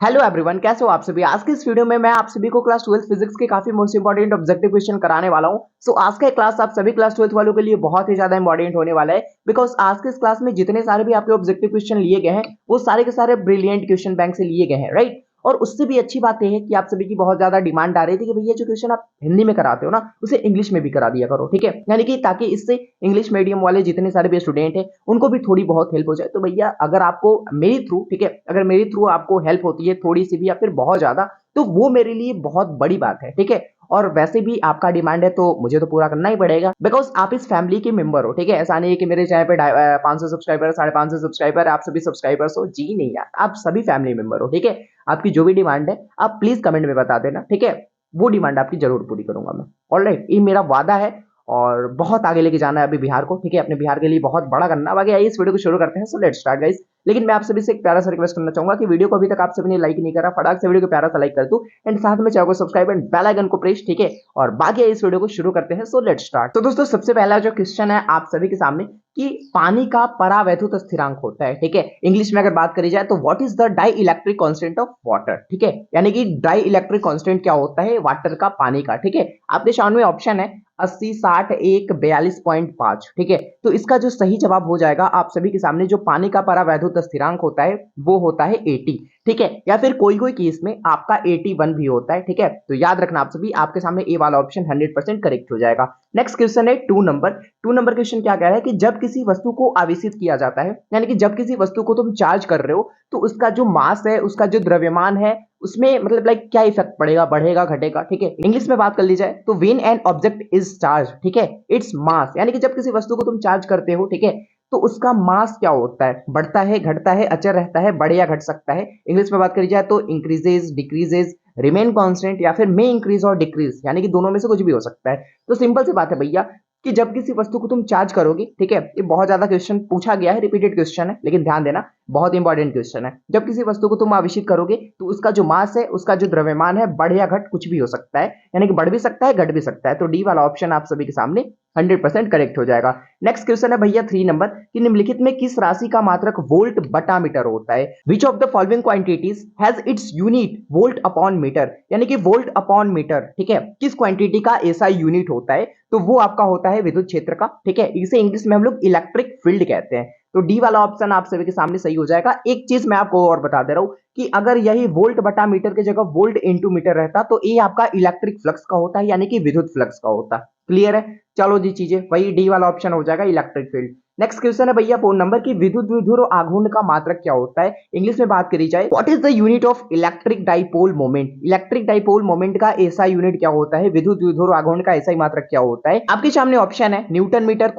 Hello everyone, कैसे हो आप सभी। आज के इस वीडियो में मैं आप सभी को क्लास 12 फिजिक्स के काफी मोस्ट इंपॉर्टेंट ऑब्जेक्टिव क्वेश्चन कराने वाला हूं। सो आज का क्लास आप सभी क्लास 12 वालों के लिए बहुत ही ज्यादा इंपॉर्टेंट होने वाला है, बिकॉज आज के इस क्लास में जितने सारे भी आपके ऑब्जेक्टिव क्वेश्चन लिए गए हैं वो सारे के सारे ब्रिलियंट क्वेश्चन बैंक से लिए गए हैं, राइट। और उससे भी अच्छी बात यह है कि आप सभी की बहुत ज्यादा डिमांड आ रही थी कि भैया जो क्वेश्चन आप हिंदी में कराते हो ना उसे इंग्लिश में भी करा दिया करो, ठीक है। यानी कि ताकि इससे इंग्लिश मीडियम वाले जितने सारे भी स्टूडेंट हैं उनको भी थोड़ी बहुत हेल्प हो जाए। तो भैया अगर आपको मेरी थ्रू, ठीक है, अगर मेरी थ्रू आपको हेल्प होती है थोड़ी सी भी या फिर बहुत ज्यादा, तो वो मेरे लिए बहुत बड़ी बात है, ठीक है। और वैसे भी आपका डिमांड है तो मुझे तो पूरा करना ही पड़ेगा, बिकॉज आप इस फैमिली के मेंबर हो, ठीक है। ऐसा नहीं है कि मेरे चैनल पे 500 सब्सक्राइबर 550 सब्सक्राइबर आप सभी सब्सक्राइबर्स हो, जी नहीं यार, आप सभी फैमिली मेंबर हो, ठीक है। आपकी जो भी डिमांड है आप प्लीज कमेंट में बता देना, ठीक है। वो डिमांड आपकी जरूर पूरी करूंगा मैं। ऑलराइट, ये मेरा वादा है। और बहुत आगे लेके जाना है अभी बिहार को, ठीक है। अपने बिहार के लिए बहुत बड़ा करना। आगे आइए इस वीडियो को शुरू करते हैं। So let's start guys. लेकिन मैं आप सभी से एक प्यारा सा रिक्वेस्ट करना चाहूंगा कि वीडियो को अभी तक आप सभी ने लाइक नहीं करा, फटाक से वीडियो को प्यारा सा लाइक कर दो एंड साथ में चैनल को सब्सक्राइब एंड बेल आइकन को प्रेस, ठीक है। और बाकी इस वीडियो को शुरू करते हैं। So let's start. तो दोस्तों सबसे पहला जो क्वेश्चन है आप सभी के सामने कि पानी का परावैद्युत स्थिरांक होता है, ठीक है। इंग्लिश में अगर बात करी जाए तो what is the dielectric constant of water, ठीक है। यानी कि डाई इलेक्ट्रिक कांस्टेंट क्या होता है वाटर का, पानी का, ठीक है। आपके सामने ऑप्शन है 80, 60, 1, 42.5, ठीक है। तो इसका जो सही जवाब हो जाएगा आप सभी के सामने, जो पानी का परावैद्युत स्थिरांक होता है वो होता है 80, ठीक है। या फिर कोई कोई केस में आपका 81 भी होता है, ठीक है। तो याद रखना आप सभी, आपके सामने ए वाला ऑप्शन 100% करेक्ट हो जाएगा। नेक्स्ट क्वेश्चन है 2 नंबर क्वेश्चन क्या कह रहा है कि जब किसी वस्तु को आवेशित किया जाता है, यानी कि जब किसी वस्तु को तुम चार्ज कर रहे हो तो उसका जो मास है, उसका जो द्रव्यमान है, उसमें मतलब लाइक क्या इफेक्ट पड़ेगा, बढ़ेगा घटेगा, ठीक है। इंग्लिश में बात कर ली जाए तो when an object is charge, ठीक है, इट्स मास, यानी कि जब किसी वस्तु को तुम चार्ज करते हो, ठीक है, तो उसका मास क्या होता है, बढ़ता है, घटता है, अचर रहता है, बढ़े या घट सकता है। इंग्लिश में बात करी जाए तो इंक्रीजेज, डिक्रीजेज, रिमेन कांस्टेंट या फिर मे इंक्रीज और डिक्रीज, यानी कि दोनों में से कुछ भी हो सकता है। तो सिंपल सी बात है भैया कि जब किसी वस्तु को तुम चार्ज करोगे, ठीक है, ये बहुत ज्यादा क्वेश्चन पूछा गया है, रिपीटेड क्वेश्चन है, लेकिन ध्यान देना बहुत इंपॉर्टेंट क्वेश्चन है। जब किसी वस्तु को तुम आवेशित करोगे तो उसका जो मास है, उसका जो द्रव्यमान है, बढ़ या घट कुछ भी हो सकता है, यानी कि बढ़ भी सकता है, घट भी सकता है। तो डी वाला ऑप्शन आप सभी के सामने 100% करेक्ट हो जाएगा। नेक्स्ट क्वेश्चन है भैया 3 नंबर कि निम्नलिखित में किस राशि का मात्रक वोल्ट बटा मीटर होता है। Which of the following quantities has its unit volt upon metre, यानी कि वोल्ट अपॉन मीटर, ठीक है, किस क्वांटिटी का ऐसा यूनिट होता है, तो वो आपका होता है विद्युत क्षेत्र का, ठीक है। इसे इंग्लिश में हम लोग इलेक्ट्रिक फील्ड कहते हैं। तो डी वाला ऑप्शन आप सभी के सामने सही हो जाएगा। एक चीज मैं आपको और बता दे रहा हूं कि अगर यही वोल्ट बटा मीटर की जगह वोल्ट इंटू मीटर रहता तो ये आपका इलेक्ट्रिक फ्लक्स का होता है, यानी कि विद्युत फ्लक्स का होता। क्लियर है। चलो जी, चीजें वही डी वाला ऑप्शन हो जाएगा इलेक्ट्रिक फील्ड। नेक्स्ट क्वेश्चन है भैया 4 नंबर की विद्युत विभव आघूर्ण का मात्रक क्या होता है। इंग्लिश में बात करी जाए what is the unit of electric dipole moment. Electric dipole moment का ऐसा यूनिट क्या होता है, विद्युत विभव आघूर्ण का ऐसा ही मात्रक क्या होता है। आपके सामने ऑप्शन है newton metre,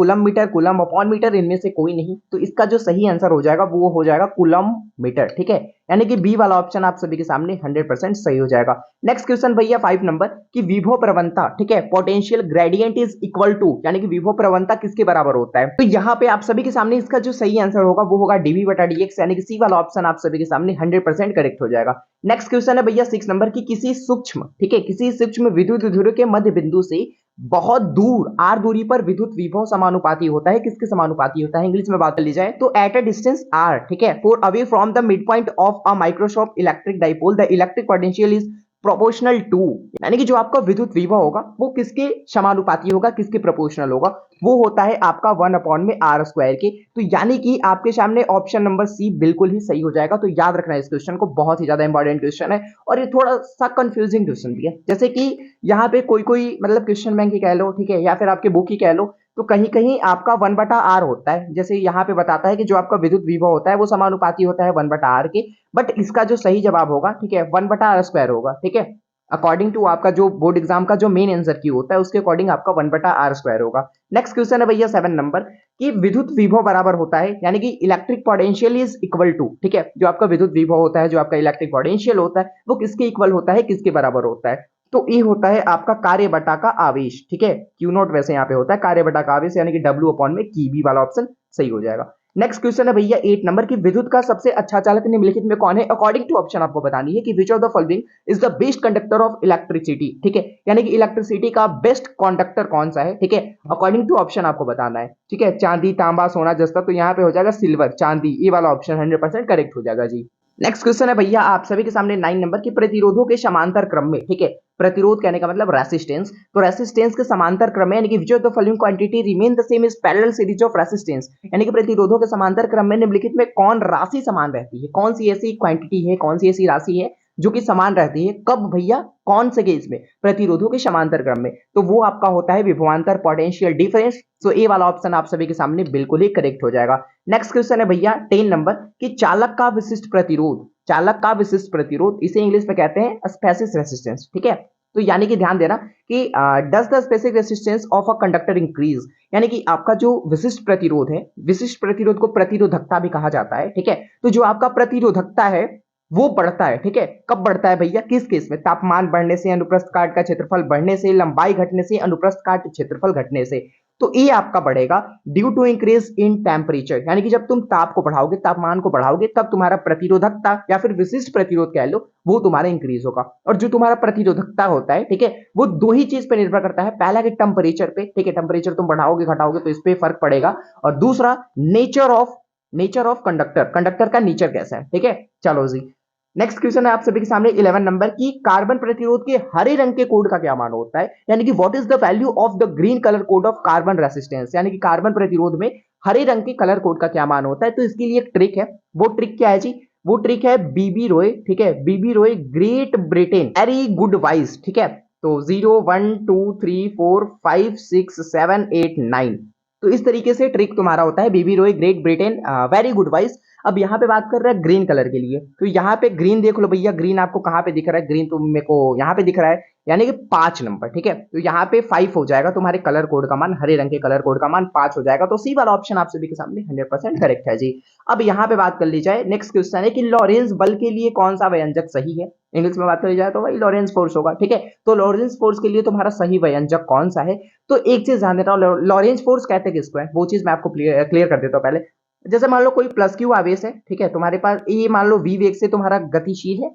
coulomb upon metre, इनमें से कोई नहीं। तो इसका जो सही आंसर हो जाएगा वो हो जाएगा कूलम मीटर, ठीक है। यानी कि बी वाला ऑप्शन आप सभी के सामने 100% सही हो जाएगा। नेक्स्ट क्वेश्चन भैया 5 नंबर की विभव प्रवणता, ठीक है, potential gradient is equal to, यानी कि विभव प्रवणता किसके बराबर होता है। तो यहाँ पे आप सभी के सामने इसका जो सही आंसर होगा वो होगा डीवी बटा डीएक्स, यानी कि सी वाला ऑप्शन आप सभी के सामने 100% करेक्ट हो जाएगा। नेक्स्ट क्वेश्चन है भैया 6 नंबर की किसी सूक्ष्म, ठीक है, किसी सूक्ष्म विद्युत ध्रुव के मध्य बिंदु से बहुत दूर आर दूरी पर विद्युत विभव समानुपाती होता है, किसके समानुपाती होता है। इंग्लिश में बात कर ली जाए तो एट अ डिस्टेंस आर, ठीक है, far away from the mid point of a microscope electric dipole the electric potential is proportional to, यानी कि जो आपका विद्युत विभव होगा वो किसके समानुपाती होगा, किसके प्रोपोर्शनल होगा, वो होता है आपका 1 में आर स्क्वायर के। तो यानी कि आपके सामने ऑप्शन नंबर सी बिल्कुल ही सही हो जाएगा। तो याद रखना इस क्वेश्चन को, बहुत ही ज्यादा इंपॉर्टेंट क्वेश्चन है और ये थोड़ा सा कंफ्यूजिंग क्वेश्चन भी है। जैसे कि यहाँ पे कोई कोई मतलब क्वेश्चन बैंक ही कह लो, ठीक है, या फिर आपके बुक ही कह लो, तो कहीं कहीं आपका 1/r होता है। जैसे यहाँ पे बताता है कि जो आपका विद्युत विभव होता है वो समानुपाती होता है 1/r के, बट इसका जो सही जवाब होगा, ठीक है, 1/r² होगा, ठीक है। अकॉर्डिंग टू आपका जो बोर्ड एग्जाम का जो मेन आंसर की होता है उसके अकॉर्डिंग आपका 1/r² होगा। नेक्स्ट क्वेश्चन है भैया 7 नंबर कि विद्युत विभव बराबर होता है, यानी कि electric potential is equal to, ठीक है, जो आपका विद्युत विभव होता है, जो आपका इलेक्ट्रिक पोटेंशियल होता है वो किसके इक्वल होता है, किसके बराबर होता है। तो ई होता है आपका कार्य बटा का आवेश, ठीक है, क्यू नॉट वैसे यहाँ पे होता है कार्य बटा का आवेश, यानी कि डब्ल्यू अपॉन में की, बी वाला ऑप्शन सही हो जाएगा। नेक्स्ट क्वेश्चन है भैया 8 नंबर की विद्युत का सबसे अच्छा चालक निम्नलिखित में कौन है। अकॉर्डिंग टू ऑप्शन आपको बतानी है कि विच of the following is the best conductor of electricity, ठीक है, यानी कि इलेक्ट्रिसिटी का बेस्ट कंडक्टर कौन सा है, ठीक है। अकॉर्डिंग टू ऑप्शन आपको बताना है, ठीक है, चांदी, तांबा, सोना, जस्ता। तो यहाँ पे हो जाएगा सिल्वर, चांदी, ये वाला ऑप्शन 100% करेक्ट हो जाएगा जी। नेक्स्ट क्वेश्चन है भैया आप सभी के सामने 9 नंबर की प्रतिरोधों के समांतर क्रम में, ठीक है, प्रतिरोध कहने का मतलब रेसिस्टेंस, तो रेसिस्टेंस के समांतर क्रम में यानी कि विच of the following quantity remain the same is parallel series of resistance, यानी कि प्रतिरोधों के समांतर क्रम में निम्नलिखित में कौन राशि समान रहती है, कौन सी ऐसी क्वांटिटी है, कौन सी ऐसी राशि है जो कि समान रहती है, कब भैया, कौन से केस में, प्रतिरोधों के समांतर क्रम में, तो वो आपका होता है विभवांतर पोटेंशियल डिफरेंस। तो ए वाला ऑप्शन आप सभी के सामने बिल्कुल ही करेक्ट हो जाएगा। नेक्स्ट क्वेश्चन है भैया 10 नंबर कि चालक का विशिष्ट प्रतिरोध, चालक का विशिष्ट प्रतिरोध इसे इंग्लिश में कहते हैं स्पेसिस रेसिस्टेंस, ठीक है। तो यानी कि ध्यान देना कि does the specific resistance of a conductor increase, यानी कि आपका जो विशिष्ट प्रतिरोध है, विशिष्ट प्रतिरोध को प्रतिरोधकता भी कहा जाता है, ठीक है। तो जो आपका प्रतिरोधकता है वो बढ़ता है, ठीक है। कब बढ़ता है भैया, किस केस में, तापमान बढ़ने से, अनुप्रस्थ काट का क्षेत्रफल बढ़ने से, लंबाई घटने से, अनुप्रस्थ काट क्षेत्रफल घटने से। तो ये आपका बढ़ेगा due to increase in temperature, यानी कि जब तुम ताप को बढ़ाओगे, तापमान को बढ़ाओगे, तब तुम्हारा प्रतिरोधकता या फिर विशिष्ट प्रतिरोध कह लो वो तुम्हारा इंक्रीज होगा। और जो तुम्हारा प्रतिरोधकता होता है, ठीक है, वो दो ही चीज पे निर्भर करता है, पहला कि टेम्परेचर पे, ठीक है, टेम्परेचर तुम बढ़ाओगे घटाओगे तो इस पे फर्क पड़ेगा, और दूसरा नेचर ऑफ कंडक्टर, कंडक्टर का नेचर कैसा है, ठीक है। चलो जी, नेक्स्ट क्वेश्चन है आप सभी के सामने 11 नंबर की कार्बन प्रतिरोध के हरे रंग के कोड का क्या मान होता है, यानी कि what is the value of the green colour code of carbon resistance, यानी कि कार्बन प्रतिरोध में हरे रंग के कलर कोड का क्या मान होता है। तो इसके लिए एक ट्रिक है, वो ट्रिक क्या है जी, वो ट्रिक है बीबी रॉय, ठीक है, B B Roy Great Britain very good wife, ठीक है। तो 0 1 2 3 4 5 6 7 8 9, तो इस तरीके से ट्रिक तुम्हारा होता है B B Roy Great Britain very good wife. अब यहाँ पे बात कर रहा है ग्रीन कलर के लिए, तो यहाँ पे ग्रीन देख लो भैया, ग्रीन आपको कहाँ पे दिख रहा है, ग्रीन तो मेरे को यहाँ पे दिख रहा है, यानी कि 5 नंबर, ठीक है। तो यहाँ पे 5 हो जाएगा तुम्हारे कलर कोड का मान, हरे रंग के कलर कोड का मान 5 हो जाएगा। तो सी वाला ऑप्शन आप सभी के सामने 100% करेक्ट है जी। अब यहाँ पे बात कर ली जाए, नेक्स्ट क्वेश्चन है कि लॉरेंस बल के लिए कौन सा व्यंजक सही है, इंग्लिश में बात करी जाए तो भाई लॉरेंस फोर्स होगा, ठीक है। तो लॉरेंस फोर्स के लिए तुम्हारा सही व्यंजक कौन सा है, तो एक चीज ध्यान देना, लॉरेंस फोर्स कहते हैं किसको है, वो चीज मैं आपको क्लियर कर देता हूँ पहले। जैसे मान लो कोई प्लस क्यू आवेश है, ठीक है, तुम्हारे पास ये मान लो v वेग से तुम्हारा गतिशील है,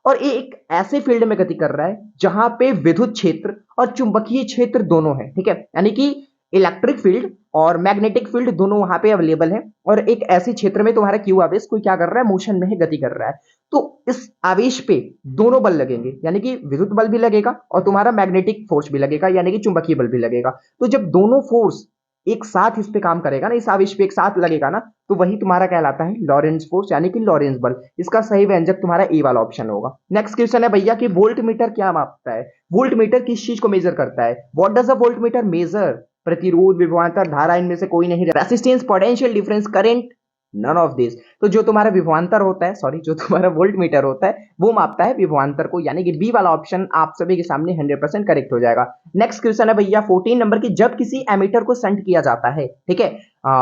और ये एक ऐसे फील्ड में गति कर रहा है जहां पे विद्युत क्षेत्र और चुंबकीय क्षेत्र दोनों है, ठीक है, यानी कि इलेक्ट्रिक फील्ड और मैग्नेटिक फील्ड दोनों वहां पे अवेलेबल है, और एक ऐसे क्षेत्र में तुम्हारा क्यू आवेश कोई क्या कर रहा है, मोशन में है, गति कर रहा है। तो इस आवेश पे दोनों बल लगेंगे, यानी कि विद्युत बल भी लगेगा और तुम्हारा मैग्नेटिक फोर्स भी लगेगा, यानी कि चुंबकीय बल भी लगेगा। तो जब दोनों फोर्स एक साथ इस पे काम करेगा ना, इस आवेश पे एक साथ लगेगा ना, तो वही तुम्हारा कहलाता है लॉरेंस फोर्स, यानी कि लॉरेंस बल। इसका सही व्यंजक तुम्हारा ए वाला ऑप्शन होगा। नेक्स्ट क्वेश्चन है भैया कि वोल्ट मीटर क्या मापता है, वोल्ट मीटर किस चीज को मेजर करता है, what does a voltmeter measure, प्रतिरोध, विभवांतर, धारा, इनमें से कोई नहीं, resistance, potential difference, current, none of this. तो जो तुम्हारा विभवांतर होता है, सॉरी, जो तुम्हारा वोल्ट मीटर होता है वो मापता है विभवांतर को, यानी कि बी वाला ऑप्शन आप सभी के सामने 100% करेक्ट हो जाएगा। नेक्स्ट क्वेश्चन है भैया 14 नंबर की, जब किसी एमीटर को संट किया जाता है, ठीक है,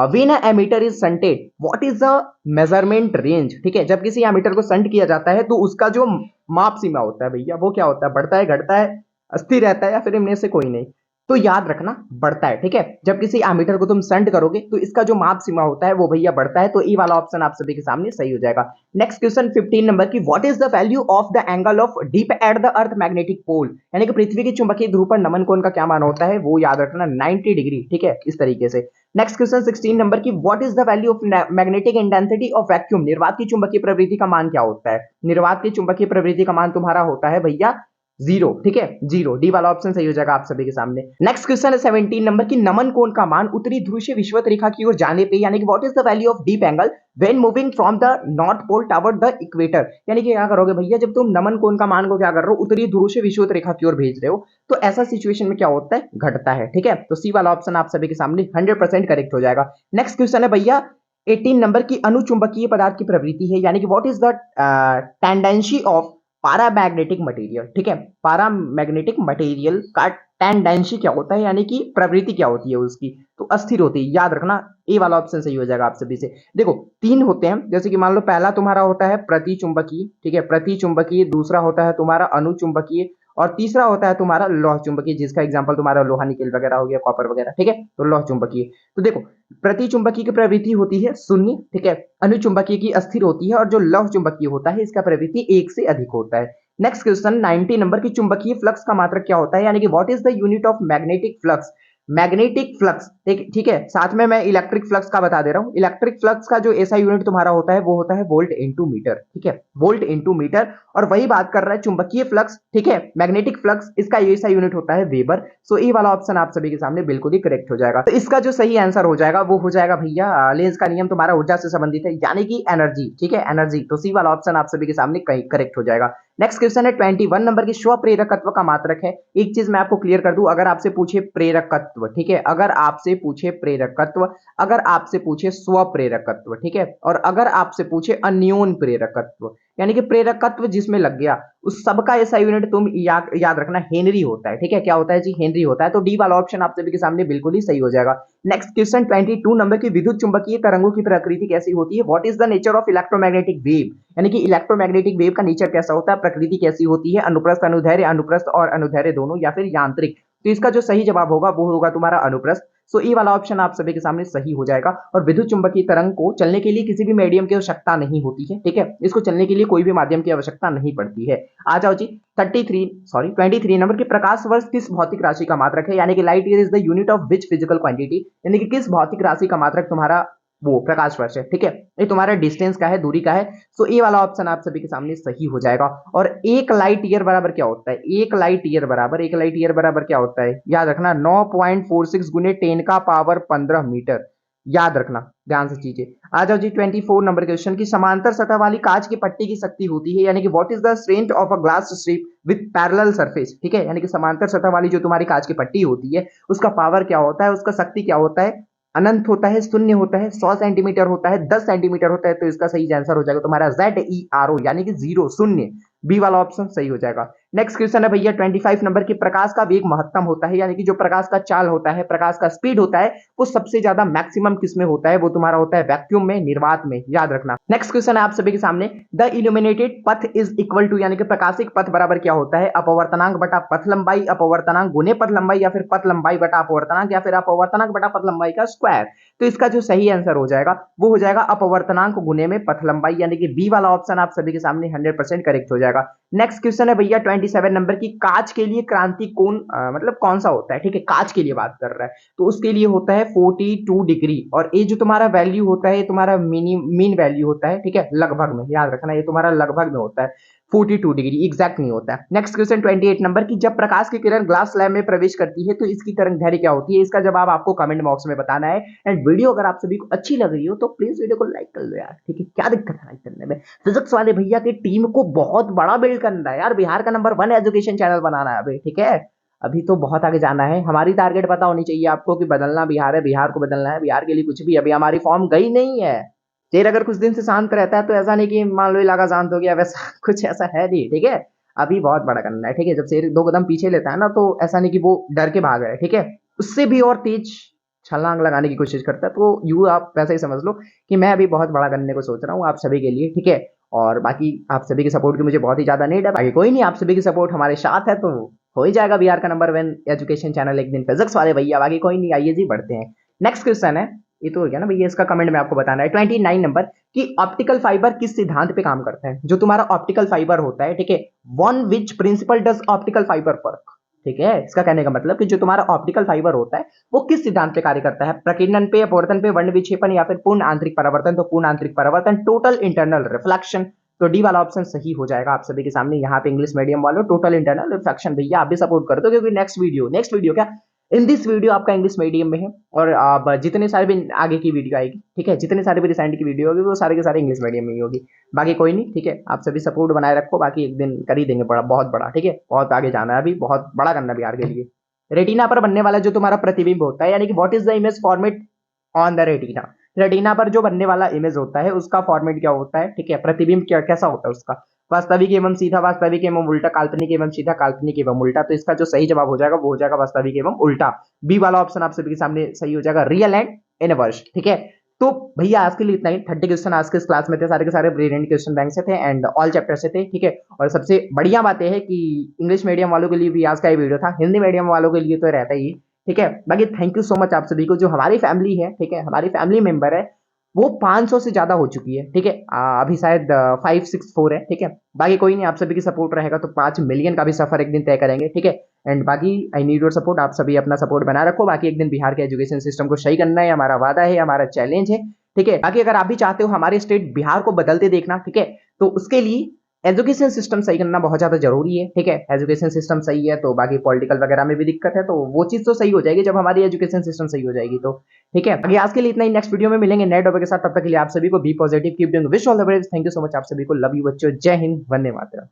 when a ammeter is shunted what is the measurement range, ठीक है, जब किसी एमीटर को संट किया जाता है तो उसका जो माप सीमा होता है भैया वो क्या होता है, बढ़ता है, घटता है, अस्थिर रहता है, या फिर इनमें से कोई नहीं। तो याद रखना बढ़ता है, ठीक है, जब किसी एमीटर को तुम संट करोगे तो इसका जो माप सीमा होता है वो भैया बढ़ता है। तो ई वाला ऑप्शन आप सभी के सामने सही हो जाएगा। नेक्स्ट क्वेश्चन 15 नंबर की, what is the value of the angle of dip at the earth magnetic pole, यानी कि पृथ्वी की चुंबकीय ध्रुव पर नमन कोण का क्या मान होता है, वो याद रखना 90 डिग्री, ठीक है, इस तरीके से। नेक्स्ट क्वेश्चन 16 नंबर की, what is the value of magnetic intensity of vacuum, निर्वात की चुंबकीय प्रवृत्ति का मान क्या होता है, निर्वात की चुंबकीय प्रवृत्ति का मान तुम्हारा होता है भैया 0, ठीक है, 0, डी वाला ऑप्शन सही हो जाएगा आप सभी के सामने। नेक्स्ट क्वेश्चन है 17 नंबर की, नमन कोण का मान उत्तरी ध्रुव से विषुवत रेखा की ओर जाने पे, यानी कि what is the value of dip angle when moving from the north pole toward the equator, यानी कि क्या करोगे भैया, जब तुम नमन कोण का मान को क्या कर रहे हो, उत्तरी ध्रुव से विषुवत रेखा की ओर भेज रहे हो, तो ऐसा सिचुएशन में क्या होता है, घटता है, ठीक है। तो सी वाला ऑप्शन आप सभी के सामने 100% करेक्ट हो जाएगा। नेक्स्ट क्वेश्चन है भैया 18 नंबर की, अनुचुंबकीय पदार्थ की प्रवृत्ति है, यानी कि what is the tendency of paramagnetic material, ठीक है, पैरामैग्नेटिक मटेरियल का टेंडेंसी क्या होता है, यानी कि प्रवृत्ति क्या होती है उसकी, तो अस्थिर होती है, याद रखना ए वाला ऑप्शन सही हो जाएगा आप सभी से। देखो 3 होते हैं, जैसे कि मान लो पहला तुम्हारा होता है प्रतिचुंबकीय, ठीक है, प्रतिचुंबकीय, दूसरा होता है तुम्हारा अनुचुंबकीय, और तीसरा होता है तुम्हारा लौह चुंबकीय, जिसका एग्जांपल तुम्हारा लोहा निकेल वगैरह हो गया, कॉपर वगैरह, ठीक है, तो लौह चुंबकीय। तो देखो प्रतिचुंबकीय की प्रवृत्ति होती है 0, ठीक है, अनुचुंबकीय की अस्थिर होती है, और जो लौह चुंबकीय होता है इसका प्रवृत्ति 1 से अधिक होता है। नेक्स्ट क्वेश्चन 90 नंबर की, चुंबकीय फ्लक्स का मात्रक क्या होता है, यानी कि what is the unit of magnetic flux, magnetic flux, ठीक है, साथ में मैं इलेक्ट्रिक फ्लक्स का बता दे रहा हूं। इलेक्ट्रिक फ्लक्स का जो एसआई यूनिट तुम्हारा होता है वो होता है वोल्ट इनटू मीटर, ठीक है, वोल्ट इनटू मीटर। और वही बात कर रहा है चुंबकीय फ्लक्स, ठीक है, मैग्नेटिक फ्लक्स, इसका एसआई यूनिट होता है वेबर। सो ये वाला ऑप्शन आप सभी के सामने बिल्कुल ही करेक्ट हो जाएगा। तो इसका जो सही आंसर हो जाएगा वो हो जाएगा भैया, लेंस का नियम तुम्हारा ऊर्जा से संबंधित है, यानी कि एनर्जी, ठीक है, एनर्जी। तो सी वाला ऑप्शन आप सभी के सामने करेक्ट हो जाएगा। नेक्स्ट क्वेश्चन है 21 नंबर की, स्व प्रेरकत्व का मात्रक है। एक चीज मैं आपको क्लियर कर दूं, अगर आपसे पूछे प्रेरकत्व, ठीक है, अगर आपसे पूछे प्रेरकत्व, अगर आपसे पूछे स्व प्रेरकत्व, ठीक है, और अगर आपसे पूछे अन्योन प्रेरकत्व, यानी कि प्रेरकत्व जिसमें लग गया, उस सबका ऐसा यूनिट तुम याद रखना हेनरी होता है, ठीक है, क्या होता है जी, हेनरी होता है। तो डी वाला ऑप्शन आप सभी के सामने बिल्कुल ही सही हो जाएगा। नेक्स्ट क्वेश्चन 22 नंबर की, विद्युत चुंबकीय तरंगों की प्रकृति कैसी होती है? What is the nature of electromagnetic wave, यानी कि इलेक्ट्रोमैग्नेटिक वेव का नेचर कैसा होता है, प्रकृति कैसी होती है, अनुप्रस्थ अनुदैर्ध्य, अनुप्रस्थ और अनुदैर्ध्य दोनों, या फिर यांत्रिक। तो इसका जो सही जवाब होगा वो होगा तुम्हारा अनुप्रस्थ। सो ई वाला ऑप्शन आप सभी के सामने सही हो जाएगा। और विद्युत चुंबकीय तरंग को चलने के लिए किसी भी मीडियम की आवश्यकता नहीं होती है, ठीक है, इसको चलने के लिए कोई भी माध्यम की आवश्यकता नहीं पड़ती है। आ जाओ जी 23 नंबर की, प्रकाश वर्ष किस भौतिक राशि का मात्रक है, यानी कि light year is the unit of which physical quantity, यानी कि किस भौतिक राशि का मात्रक तुम्हारा वो प्रकाश वर्ष है, ठीक है, ये तुम्हारा डिस्टेंस का है, दूरी का है। सो ये वाला ऑप्शन आप सभी के सामने सही हो जाएगा। और एक लाइट ईयर बराबर क्या होता है, एक लाइट ईयर बराबर क्या होता है, याद रखना 9.46 गुने 10 का पावर 15 मीटर, याद रखना, ध्यान से चीजें। आ जाओ जी 24 नंबर क्वेश्चन की, समांतर सतह वाली कांच की पट्टी की शक्ति होती है, यानी कि what is the strength of a glass strip with parallel surface, ठीक है, यानी कि समांतर सतह वाली जो तुम्हारी कांच की पट्टी होती है उसका पावर क्या होता है, उसका शक्ति क्या होता है, अनंत होता है, शून्य होता है, 100 सेंटीमीटर होता है, 10 सेंटीमीटर होता है। तो इसका सही आंसर हो जाएगा तुम्हारा ZERO, यानी कि जीरो, शून्य। बी वाला ऑप्शन सही हो जाएगा। नेक्स्ट क्वेश्चन है भैया 25 नंबर की, प्रकाश का वेग महत्तम होता है, यानी कि जो प्रकाश का चाल होता है, प्रकाश का स्पीड होता है, वो सबसे ज्यादा मैक्सिमम किस में होता है, वो तुम्हारा होता है वैक्यूम में, निर्वात में, याद रखना। नेक्स्ट क्वेश्चन है आप सभी के सामने, द इल्यूमिनेटेड पथ इज इक्वल टू, यानी कि प्रकाशिक पथ बराबर क्या होता है, अपवर्तनांक बटा पथ लंबाई, अपवर्तनांक गुने पथ लंबाई, या फिर पथ लंबाई बटा अपवर्तनांक, या फिर अपवर्तनांक बटा पथ लंबाई का स्क्वायर। तो इसका जो सही आंसर हो जाएगा वो हो जाएगा अपवर्तनांक गुने में पथ लंबाई, यानी कि बी वाला ऑप्शन आप सभी के सामने 100% करेक्ट हो जाएगा। नेक्स्ट क्वेश्चन है भैया 27 नंबर की, कांच के लिए क्रांति कोण मतलब कौन सा होता है, ठीक है, कांच के लिए बात कर रहा है, तो उसके लिए होता है 42 डिग्री। और ये जो तुम्हारा वैल्यू होता है, तुम्हारा मीन वैल्यू होता है, ठीक है, लगभग में, याद रखना, ये तुम्हारा लगभग में होता है, 42 डिग्री एग्जैक्ट नहीं होता है। नेक्स्ट क्वेश्चन 28 नंबर की, जब प्रकाश की किरण ग्लास स्लैब में प्रवेश करती है तो इसकी तरंगदैर्घ्य क्या होती है, इसका जवाब आपको कमेंट बॉक्स में बताना है। एंड वीडियो अगर आप सभी को अच्छी लग रही हो तो प्लीज वीडियो को लाइक कर लो यार, ठीक है, क्या दिक्कत है लाइक करने में। फिजिक्स वाले भैया की टीम को बहुत बड़ा बिल्ड करना है यार, बिहार का नंबर 1 एजुकेशन चैनल बनाना है अभी, ठीक है, अभी तो बहुत आगे जाना है। हमारी टारगेट पता होनी चाहिए आपको कि बदलना बिहार है, बिहार को बदलना है, बिहार के लिए कुछ भी, अभी हमारी फॉर्म गई नहीं है। शेर अगर कुछ दिन से शांत रहता है तो ऐसा नहीं कि मान लो इलाका शांत हो गया, वैसा कुछ ऐसा है नहीं, ठीक है, अभी बहुत बड़ा करना है, ठीक है। जब शेर 2 कदम पीछे लेता है ना तो ऐसा नहीं कि वो डर के भाग रहा है, ठीक है, उससे भी और तेज छलांग लगाने की कोशिश करता है। तो यू आप वैसा ही समझ लो कि मैं अभी बहुत बड़ा करने को सोच रहा हूँ आप सभी के लिए, ठीक है। और बाकी आप सभी के सपोर्ट की मुझे बहुत ही ज्यादा नीड है, बाकी कोई नहीं, आप सभी की सपोर्ट हमारे साथ है तो हो ही जाएगा बिहार का नंबर 1 एजुकेशन चैनल एक दिन, फिजिक्स वाले भैया। बाकी कोई नहीं, आइए जी बढ़ते हैं। नेक्स्ट क्वेश्चन है, ये तो हो गया ना भैया, इसका कमेंट में आपको बताना है 29 नंबर कि ऑप्टिकल फाइबर किस सिद्धांत पे काम करता है, जो तुम्हारा ऑप्टिकल फाइबर होता है, ठीक है, one which principle does optical fibre work, ठीक है, इसका कहने का मतलब कि जो तुम्हारा ऑप्टिकल फाइबर होता है वो किस सिद्धांत पे कार्य करता है, प्रकीर्णन पे, अपवर्तन पे, वर्ण विक्षेपण, या फिर पूर्ण आंतरिक परावर्तन। तो पूर्ण आंतरिक परावर्तन, टोटल इंटरनल रिफ्लेक्शन। तो डी वाला ऑप्शन सही हो जाएगा आप सभी के सामने। यहाँ पे इंग्लिश मीडियम वालों टोटल इंटरनल रिफ्लेक्शन भैया आप भी सपोर्ट कर दो, क्योंकि नेक्स्ट वीडियो क्या इन दिस वीडियो आपका इंग्लिश मीडियम में है, और आप जितने सारे भी आगे की वीडियो आएगी, ठीक है, जितने सारे भी रिसेंट की वीडियो होगी वो सारे के सारे इंग्लिश मीडियम में ही होगी। बाकी कोई नहीं, ठीक है, आप सभी सपोर्ट बनाए रखो, बाकी एक दिन कर ही देंगे बड़ा, बहुत बड़ा, ठीक है, बहुत आगे जाना है, अभी बहुत बड़ा करना है बिहार के लिए। रेटिना पर बनने वाला जो तुम्हारा प्रतिबिंब होता है, यानी कि what is the image format on the retina, retina पर जो बनने वाला इमेज होता है उसका फॉर्मेट क्या होता है, ठीक है, प्रतिबिंब क्या कैसा होता है उसका, वास्तविक एवं सीधा, वास्तविक एवं उल्टा, काल्पनिक एवं सीधा, काल्पनिक एवं उल्टा। तो इसका जो सही जवाब हो जाएगा वो हो जाएगा वास्तविक एवं उल्टा। बी वाला ऑप्शन आप सभी के सामने सही हो जाएगा, रियल एंड इनवर्स, ठीक है। तो भैया आज के लिए इतना ही, 30 क्वेश्चन आज के इस क्लास में थे, सारे के सारे ब्रिलियंट क्वेश्चन बैंक से थे एंड ऑल चैप्टर से थे, ठीक है। और सबसे बढ़िया बात यह है कि इंग्लिश मीडियम वालों के लिए भी आज का ये वीडियो था, हिंदी मीडियम वालों के लिए तो रहता ही, ठीक है। बाकी थैंक यू सो मच आप सभी को, जो हमारी फैमिली है, ठीक है, हमारी फैमिली मेंबर है, वो 500 से ज्यादा हो चुकी है। ठीक है, अभी शायद 564 है। ठीक है, बाकी कोई नहीं, आप सभी की सपोर्ट रहेगा तो 5 मिलियन का भी सफर एक दिन तय करेंगे। ठीक है, एंड बाकी आई नीड योर सपोर्ट, आप सभी अपना सपोर्ट बना रखो। बाकी एक दिन बिहार के एजुकेशन सिस्टम को सही करना है, हमारा वादा है, हमारा चैलेंज है। ठीक है, बाकी अगर आप भी चाहते हो हमारे स्टेट बिहार को बदलते देखना, ठीक है, तो उसके लिए एजुकेशन सिस्टम सही करना बहुत ज्यादा जरूरी है। ठीक है, एजुकेशन सिस्टम सही है तो बाकी पॉलिटिकल वगैरह में भी दिक्कत है, तो वो चीज तो सही हो जाएगी जब हमारी एजुकेशन सिस्टम सही हो जाएगी। तो ठीक है, बाकी आज के लिए इतना ही, नेक्स्ट वीडियो में मिलेंगे नए टॉपिक के साथ। तब तक के लिए आप सभी को be positive, keep doing, wish all the best, thank you so much, आप सभी को लव यू बच्चों, जय हिंद, वंदे मातरम।